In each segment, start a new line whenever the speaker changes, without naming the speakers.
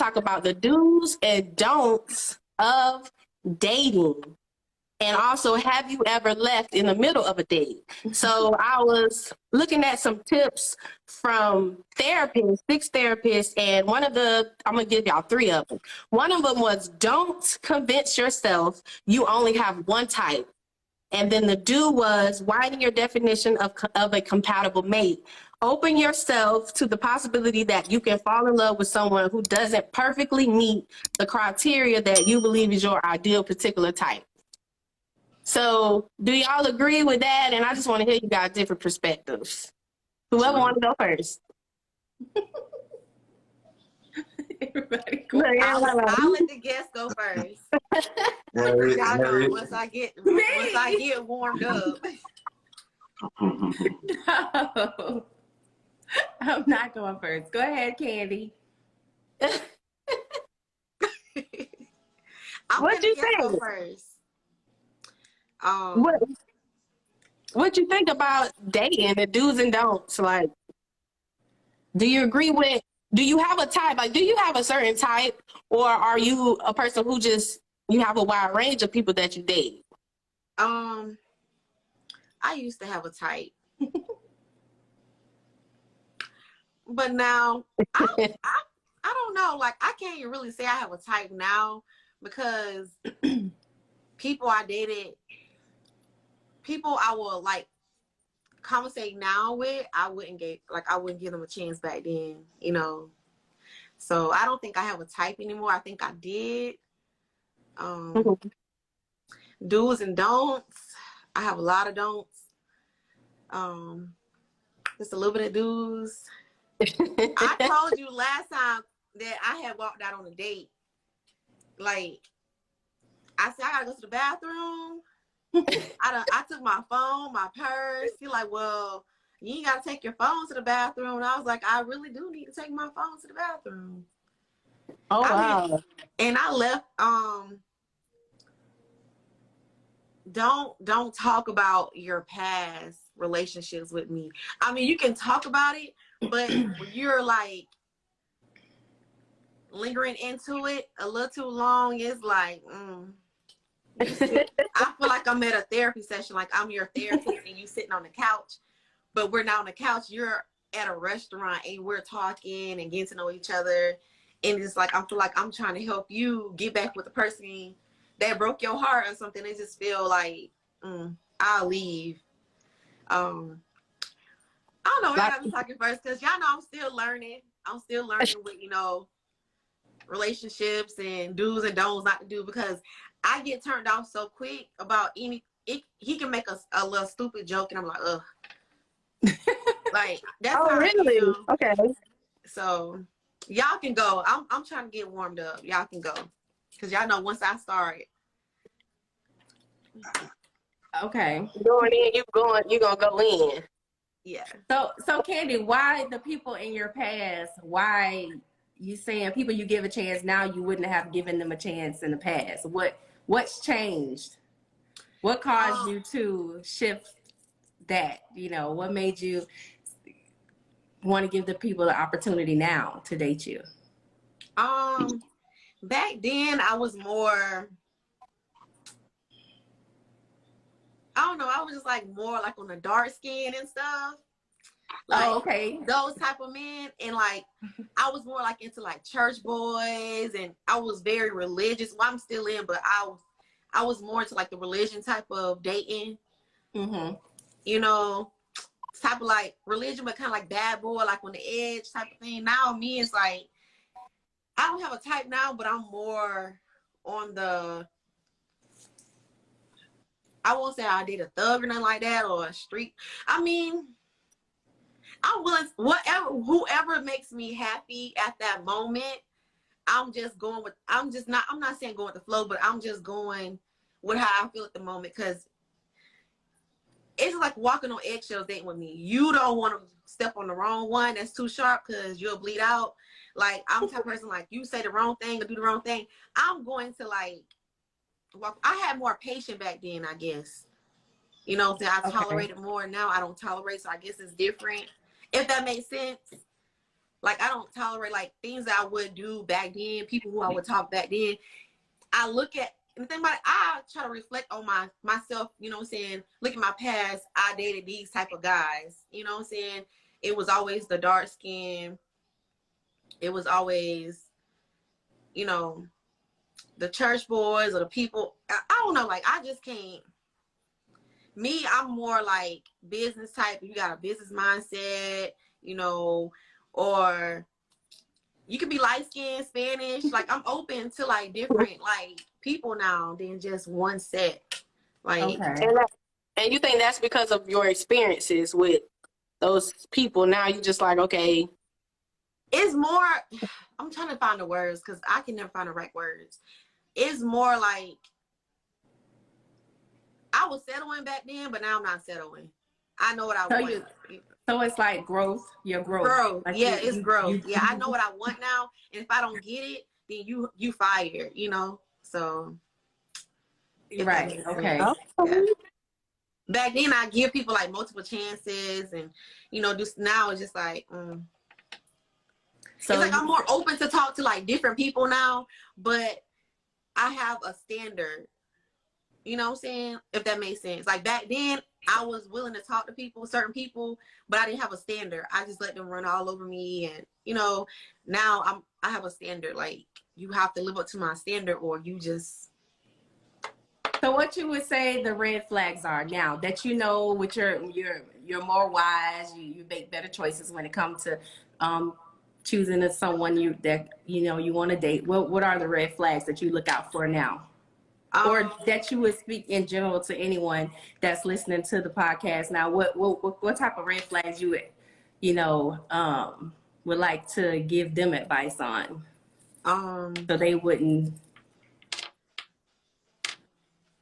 talk about the do's and don'ts of dating. And also, have you ever left in the middle of a date? So I was looking at some tips from therapists, 6 therapists, and I'm going to give y'all 3 of them. One of them was, don't convince yourself you only have one type. And then the do was, widen your definition of a compatible mate. Open yourself to the possibility that you can fall in love with someone who doesn't perfectly meet the criteria that you believe is your ideal particular type. So do y'all agree with that? And I just want to hear you guys' different perspectives. Whoever want to go first.
Everybody go. I'll let the guest go first. Y'all know once I get warmed up.
No, I'm not going first. Go ahead, Candy.
What'd you think?
Go first.
What you think about dating, the do's and don'ts? Like, do you agree with? Do you have a type? Like, do you have a certain type, or are you a person who just you have a wide range of people that you date?
I used to have a type, but now I don't know. Like, I can't even really say I have a type now because people I dated, people I will like conversate now with, I wouldn't give them a chance back then, you know. So I don't think I have a type anymore. I think I did. Do's and don'ts. I have a lot of don'ts. Just a little bit of do's. I told you last time that I had walked out on a date. Like, I said, I gotta go to the bathroom. I took my phone, my purse. He's like, well, you ain't gotta take your phone to the bathroom. And I was like, I really do need to take my phone to the bathroom.
Oh, wow.
And I left, don't talk about your past relationships with me. I mean, you can talk about it, but when you're like lingering into it a little too long, it's like, I feel like I'm at a therapy session, like I'm your therapist and you sitting on the couch, but we're not on the couch. You're at a restaurant and we're talking and getting to know each other. And it's like, I feel like I'm trying to help you get back with the person that broke your heart or something. I just feel like, I'll leave. I don't know why I'm talking first, because y'all know I'm still learning. I'm still learning with, you know, relationships and do's and don'ts not to do, because I get turned off so quick about he can make a little stupid joke and I'm like, ugh. Like, that's how
really?
I feel.
Okay.
So y'all can go. I'm trying to get warmed up. Y'all can go. Because y'all know once I start.
Okay.
Going in, you're gonna go in.
Yeah.
So Candy, why the people in your past, why you saying people you give a chance now you wouldn't have given them a chance in the past? What's changed? What caused you to shift that? You know, what made you want to give the people the opportunity now to date you?
Back then I was more, I don't know, I was just like more like on the dark skin and stuff. Like,
okay.
Those type of men. And like, I was more like into like church boys, and I was very religious. Well, I'm still in, but I was more into like the religion type of dating. You know, type of like religion, but kind of like bad boy, like on the edge type of thing. Now me, it's like, I don't have a type now, but I'm more on the, I won't say I did a thug or nothing like that, or a street. I mean, I'm willing, whoever makes me happy at that moment, I'm just going with, I'm not saying going with the flow, but I'm just going with how I feel at the moment. Because it's like walking on eggshells dating with me. You don't want to step on the wrong one that's too sharp, because you'll bleed out. Like, I'm the type of person, like, you say the wrong thing or do the wrong thing, I'm going to like walk. I had more patience back then, I guess. You know, I tolerated more. Now I don't tolerate, so I guess it's different. If that makes sense. Like, I don't tolerate like things that I would do back then, people who I would talk back then. I look at and the thing about it, I try to reflect on myself, you know what I'm saying? Look at my past, I dated these type of guys, you know what I'm saying? It was always the dark skin. It was always, you know, the church boys or the people. I don't know, like I just can't. Me, I'm more like business type. You got a business mindset, you know, or you could be light skinned, Spanish. Like I'm open to like different like people now than just one set. Like
Okay.
And you think that's because of your experiences with those people? Now you just like, okay,
it's more. I'm trying to find the words because I can never find the right words. It's more like I was settling back then, but now I'm not settling. I know what I want.
So it's like growth, your growth.
Growth.
Like
Yeah, it's growth. Yeah, I know what I want now. And if I don't get it, then you fired, you know? So
right. Okay.
Yeah. Back then I give people like multiple chances and you know, just now it's just like so it's like I'm more open to talk to like different people now, but I have a standard. You know what I'm saying? If that makes sense. Like back then, I was willing to talk to people, certain people, but I didn't have a standard. I just let them run all over me. And, you know, now I have a standard. Like, you have to live up to my standard or you just.
So what you would say the red flags are now that you know with you're more wise, you make better choices when it comes to choosing someone that you want to date. What are the red flags that you look out for now? Or that you would speak in general to anyone that's listening to the podcast now. What type of red flags you would like to give them advice on, so they wouldn't.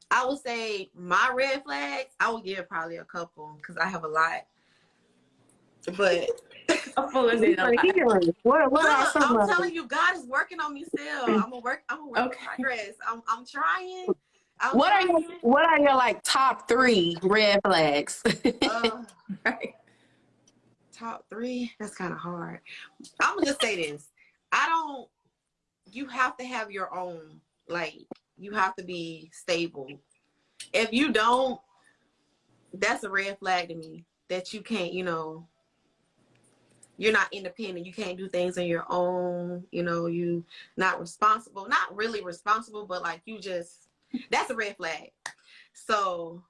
I would say my red flags. I would give probably a couple because I have a lot. But
what are some
I'm telling you, God is working on me still. I'm a work in progress. I'm trying.
What are your like top 3 red flags?
Right.
Top 3? That's kind of hard. I'm gonna just say this. You have to have your own, like, you have to be stable. If you don't, that's a red flag to me that you can't, you're not independent. You can't do things on your own. You not responsible. Not really responsible, but like that's a red flag. So,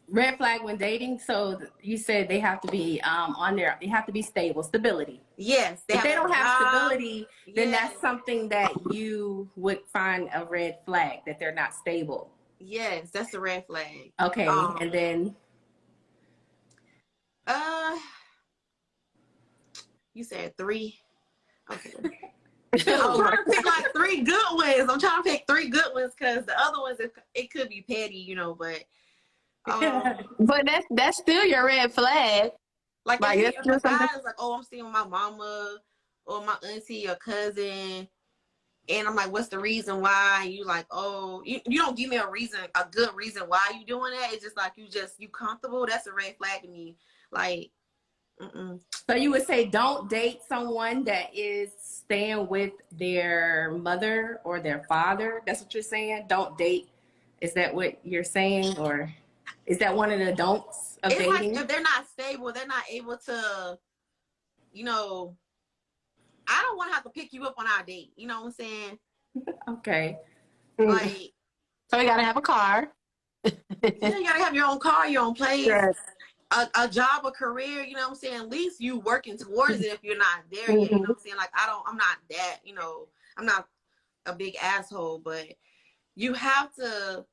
red flag when dating. So you said they have to be they have to be stable, stability.
Yes.
If they don't have stability, then that's something that you would find a red flag, that they're not stable.
Yes, that's a red flag.
Okay. And then
you said 3. Okay. I'm trying to pick like 3 good ones. I'm trying to pick 3 good ones because the other ones it could be petty, but
but that's still your red flag.
Like if a guy is like, oh, I'm staying with my mama or my auntie or cousin, and I'm like, what's the reason why? You like, oh, you don't give me a good reason why you doing that. It's just like you comfortable. That's a red flag to me. Like,
So you would say don't date someone that is staying with their mother or their father. That's what you're saying? Don't date. Is that what you're saying? Or is that one of the don'ts of dating?
Like if they're not stable, they're not able to, I don't want to have to pick you up on our date. You know what I'm saying?
Okay.
Like,
so you gotta have a car.
You gotta have your own car, your own place.
Yes.
A job, a career, you know what I'm saying? At least you working towards it if you're not there yet, you know what I'm saying? Like, I'm not that, I'm not a big asshole, but you have to,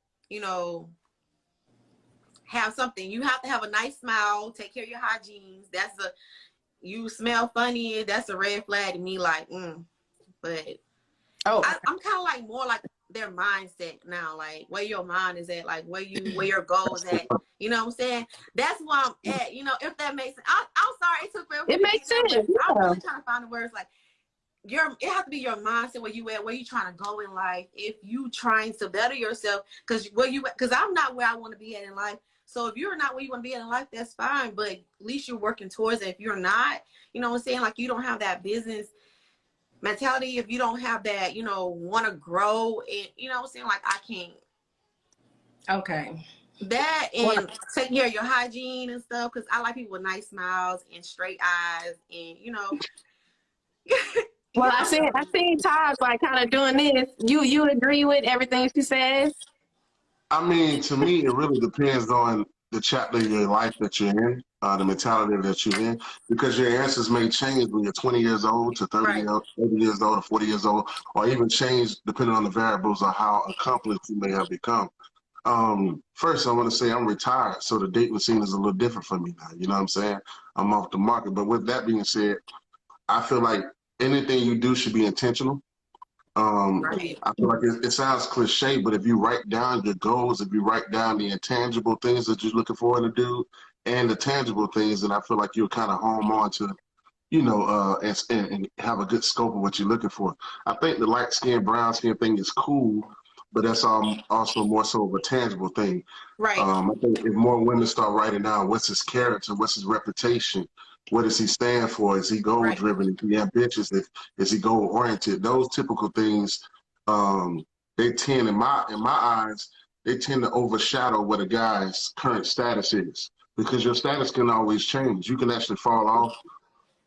have something. You have to have a nice smile, take care of your hygiene. You smell funny, that's a red flag to me, like, but I'm kind of like more like their mindset now, like where your mind is at, like where your goals at. You know what I'm saying? That's where I'm at. If that makes sense. I'm sorry it took forever.
It makes sense.
I'm really trying to find the words. Like it has to be your mindset where you at, where you trying to go in life. If you trying to better yourself, because I'm not where I want to be at in life. So if you're not where you want to be in life, that's fine. But at least you're working towards it. If you're not, you know what I'm saying? Like, you don't have that business mentality. If you don't have that, you know, want to grow, and you know what I'm saying? Like, I can't.
Okay.
That and take care of your hygiene and stuff. Because I like people with nice smiles and straight eyes, and you know.
Well, I seen Taj like kind of doing this. You agree with everything she says?
I mean, to me, it really depends on the chapter of your life that you're in, the mentality that you're in, because your answers may change when you're 20 years old to 30,
Right.
30 years old or 40 years old, or even change depending on the variables of how accomplished you may have become. First, I want to say I'm retired, so the dating scene is a little different for me now. You know what I'm saying? I'm off the market. But with that being said, I feel like anything you do should be intentional.
Right.
I feel like it sounds cliche, but if you write down your goals, if you write down the intangible things that you're looking for in a dude and the tangible things, then I feel like you'll kind of home on to, you know, and have a good scope of what you're looking for. I think the light skin, brown skin thing is cool, but that's also more so of a tangible thing.
Right.
I think if more women start writing down what's his character, what's his reputation, what does he stand for? Is he goal driven? Is he ambitious? Is he goal oriented? Those typical things, they tend, in my eyes, they tend to overshadow what a guy's current status is, because your status can always change. You can actually fall off.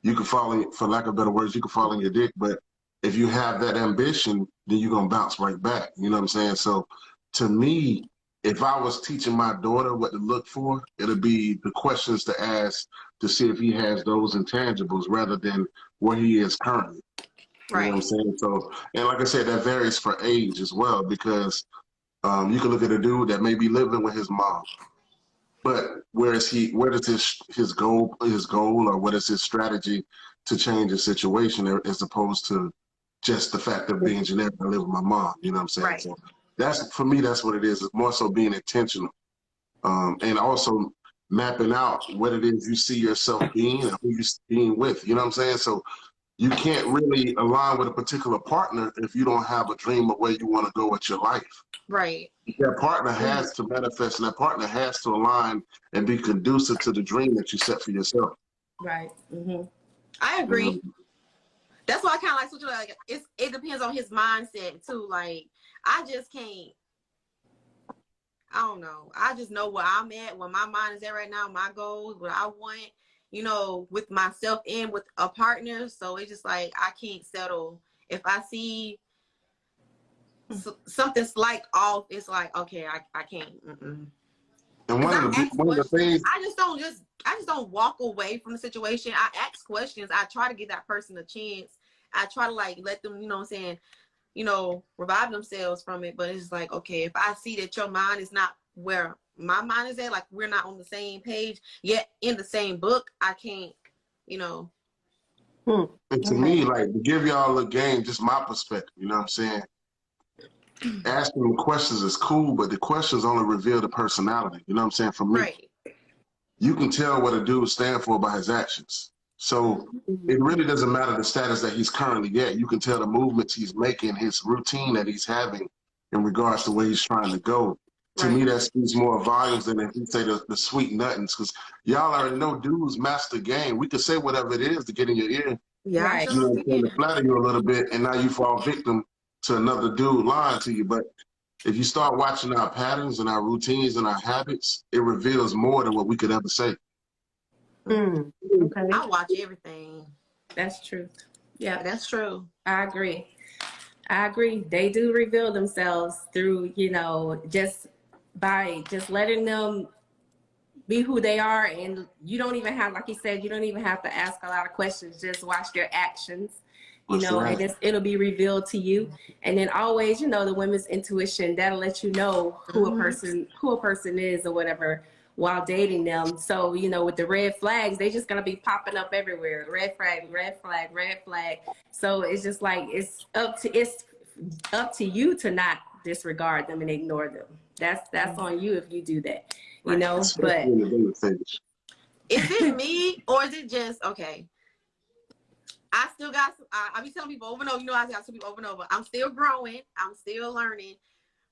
You can fall in, for lack of better words, you can fall in your dick. But if you have that ambition, then you're gonna bounce right back. You know what I'm saying? So, to me, if I was teaching my daughter what to look for, it'll be the questions to ask to see if he has those intangibles rather than where he is currently. You know what I'm saying? So, and like I said, that varies for age as well, because you can look at a dude that may be living with his mom, but where does his goal or what is his strategy to change the situation, as opposed to just the fact of being generic, I live with my mom. You know what I'm saying?
Right.
So that's, for me, that's what it is. It's more so being intentional, and also mapping out what it is you see yourself being and who you're being with. You know what I'm saying? So you can't really align with a particular partner if you don't have a dream of where you want to go with your life.
Right.
That partner has to manifest, and that partner has to align and be conducive to the dream that you set for yourself.
Right. Mm-hmm.
I agree. That's why I kind of like switching. Like, it depends on his mindset too. Like, I just can't. I don't know. I just know where I'm at, where my mind is at right now, my goals, what I want, you know, with myself and with a partner. So it's just like, I can't settle. If I see something slight off, it's like, okay, I can't. Mm-mm.
And one of the things,
I just don't walk away from the situation. I ask questions. I try to give that person a chance. I try to like let them, you know what I'm saying, you know, revive themselves from it. But it's like, okay, if I see that your mind is not where my mind is at, like we're not on the same page, yet in the same book, I can't, you know.
and to me, like, to give y'all a game, just my perspective, you know what I'm saying? Asking the questions is cool, but the questions only reveal the personality. You know what I'm saying? For me, you can tell what a dude stands for by his actions. So it really doesn't matter the status that he's currently at. You can tell the movements he's making, his routine that he's having in regards to where he's trying to go. To me, that speaks more volumes than if you say the sweet nothings, because y'all already know dudes master game. We can say whatever it is to get in your ear.
Yeah,
Right.
You know, to flatter you a little bit, and now you fall victim to another dude lying to you. But if you start watching our patterns and our routines and our habits, it reveals more than what we could ever say.
Okay.
I watch everything.
That's true. Yeah,
That's true.
I agree. They do reveal themselves through, you know, just by just letting them be who they are. And you don't even have, like you said, you don't even have to ask a lot of questions. Just watch their actions, you know, and it'll be revealed to you. And then always, you know, the women's intuition, that'll let you know who a person is or whatever while dating them. So, you know, with the red flags, they just gonna be popping up everywhere. Red flag, red flag, red flag. So it's just like, it's up to you to not disregard them and ignore them. That's on you if you do that, you know. But
is it me or is it just, okay, I still got, I be telling people over and over, you know, I tell people over and over, I'm still growing, I'm still learning,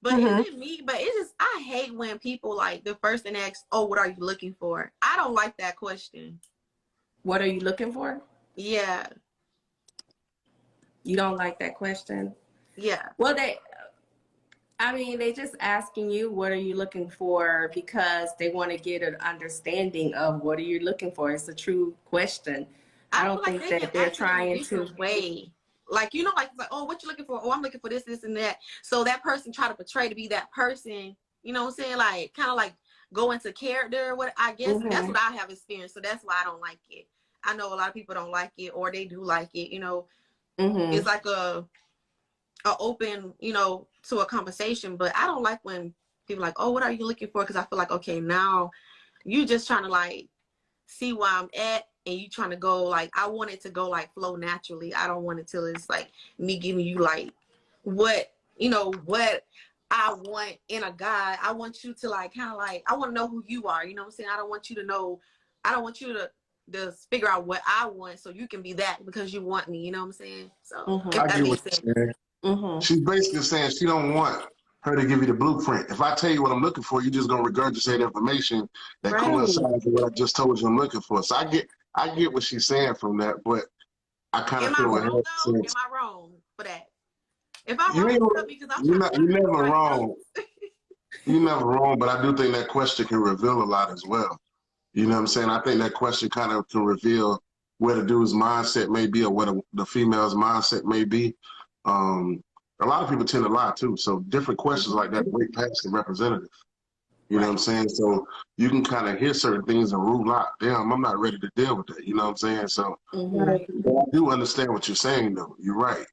But
Mhm.
is it me? But it's just, I hate when people like the first thing ask, oh, what are you looking for? I don't like that question.
What are you looking for?
Yeah.
You don't like that question?
Yeah.
Well, they just asking you what are you looking for because they want to get an understanding of what are you looking for. It's a true question. I don't
feel like
think
they
that
can
they're
ask it in a
trying to.
different way. Like, you know, like, it's like, oh, what you looking for? Oh, I'm looking for this, this, and that. So that person try to portray to be that person, you know what I'm saying? Like, kind of like go into character. What I guess that's what I have experienced. So that's why I don't like it. I know a lot of people don't like it, or they do like it. You know, it's like a open, you know, to a conversation. But I don't like when people like, oh, what are you looking for? Because I feel like, okay, now you just trying to like see where I'm at, and you trying to go like, I want it to go like flow naturally. I don't want it till it's like me giving you like what, you know, what I want in a guy. I want you to like kind of like, I want to know who you are. You know what I'm saying? I don't want you to know, I don't want you to figure out what I want so you can be that because you want me. You know what I'm saying? So if
I
that
get what
makes
you're
sense.
saying. She's basically saying she don't want her to give you the blueprint. If I tell you what I'm looking for, you're just gonna regurgitate information that
Right.
coincides with what I just told you I'm looking for. So I get what she's saying from that, but I kind
Am
of
I
feel what
wrong
her
though? Am
sense.
I wrong for that? If I'm
You
wrong,
ain't,
tell me because I'm
you're
trying
not,
to
you're never
write
wrong.
notes.
You're never wrong, but I do think that question can reveal a lot as well. You know what I'm saying? I think that question kind of can reveal where the dude's mindset may be or what the female's mindset may be. A lot of people tend to lie too. So different questions like that break past the representative. You know what I'm saying? So you can kind of hear certain things and rule out, damn, I'm not ready to deal with that. You know what I'm saying? So
Right.
but I do understand what you're saying though. You're right.